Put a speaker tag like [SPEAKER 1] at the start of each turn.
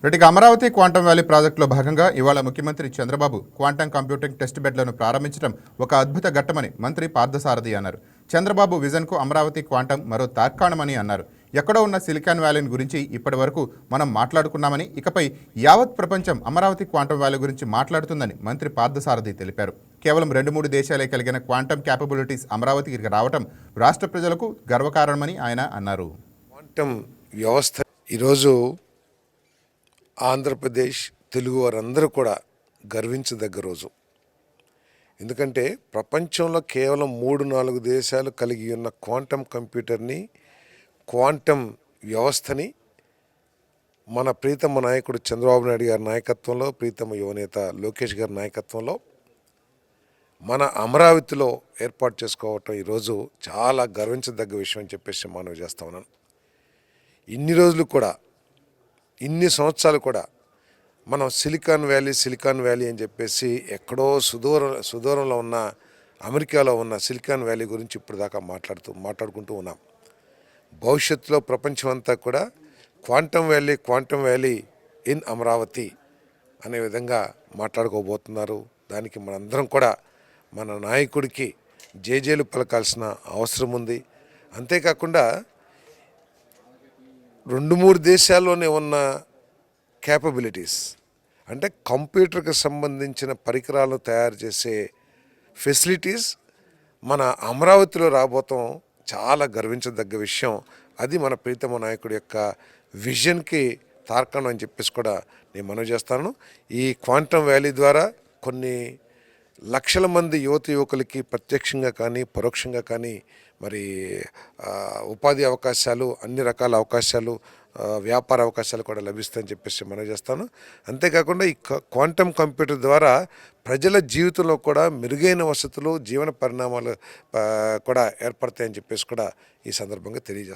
[SPEAKER 1] రెడ్డికి Amaravati quantum valley ప్రాజెక్టులో భాగంగా ఇవాళ ముఖ్యమంత్రి చంద్రబాబు క్వాంటం కంప్యూటింగ్ టెస్ట్ బెడ్లను ప్రారంభించడం ఒక అద్భుత ఘట్టమని మంత్రి పార్థసారథి అన్నారు. చంద్రబాబు విజన్కు అమరావతి క్వాంటం మరో తార్కాణమని అన్నారు. ఎక్కడో ఉన్న సిలికాన్ వ్యాలీని గురించి ఇప్పటి వరకు మనం మాట్లాడుకున్నామని, ఇకపై యావత్ ప్రపంచం అమరావతి క్వాంటం వ్యాలీ గురించి మాట్లాడుతుందని మంత్రి పార్థసారథి తెలిపారు. కేవలం 2-3 దేశాలే కలిగిన క్వాంటం క్యాపబిలిటీస్ అమరావతికి రావడం రాష్ట్ర ప్రజలకు గర్వకారణమని ఆయన అన్నారు.
[SPEAKER 2] క్వాంటం వ్యవస్థ ఈరోజు ఆంధ్రప్రదేశ్ తెలుగు వారందరూ కూడా గర్వించదగ్గ రోజు. ఎందుకంటే ప్రపంచంలో కేవలం 3-4 దేశాలు కలిగి ఉన్న క్వాంటం కంప్యూటర్ని, క్వాంటం వ్యవస్థని మన ప్రీతమ నాయకుడు చంద్రబాబు నాయుడు గారి నాయకత్వంలో, ప్రీతమ యువనేత లోకేష్ గారి నాయకత్వంలో మన అమరావతిలో ఏర్పాటు చేసుకోవటం ఈరోజు చాలా గర్వించదగ్గ విషయం అని చెప్పేసి మనవి చేస్తా ఉన్నాను. ఇన్ని రోజులు కూడా, ఇన్ని సంవత్సరాలు కూడా మనం సిలికాన్ వ్యాలీ అని చెప్పేసి ఎక్కడో సుదూరంలో ఉన్న అమెరికాలో ఉన్న సిలికాన్ వ్యాలీ గురించి ఇప్పుడు దాకా మాట్లాడుకుంటూ ఉన్నాం. భవిష్యత్తులో ప్రపంచం అంతా కూడా క్వాంటం వ్యాలీ ఇన్ అమరావతి అనే విధంగా మాట్లాడుకోబోతున్నారు. దానికి మనందరం కూడా మన నాయకుడికి జేజేలు పలకాల్సిన అవసరం ఉంది. అంతేకాకుండా 2-3 దేశాల్లోనే ఉన్న క్యాపబిలిటీస్ అంటే కంప్యూటర్కి సంబంధించిన పరికరాలను తయారు చేసే ఫెసిలిటీస్ మన అమరావతిలో రాబోతాం చాలా గర్వించదగ్గ విషయం. అది మన ప్రీతమ నాయకుడి యొక్క విజన్కి తార్కాణం అని చెప్పేసి కూడా నేను మనవి చేస్తాను. ఈ క్వాంటం వ్యాలీ ద్వారా కొన్ని లక్షల మంది యువకులకి ప్రత్యక్షంగా కానీ పరోక్షంగా కానీ మరి ఉపాధి అవకాశాలు, అన్ని రకాల అవకాశాలు, వ్యాపార అవకాశాలు కూడా లభిస్తాయని చెప్పేసి మనవి చేస్తాను. అంతేకాకుండా ఈ క్వాంటం కంప్యూటర్ ద్వారా ప్రజల జీవితంలో కూడా మెరుగైన వసతులు, జీవన పరిణామాలు కూడా ఏర్పడతాయని చెప్పేసి కూడా ఈ సందర్భంగా తెలియజేస్తాను.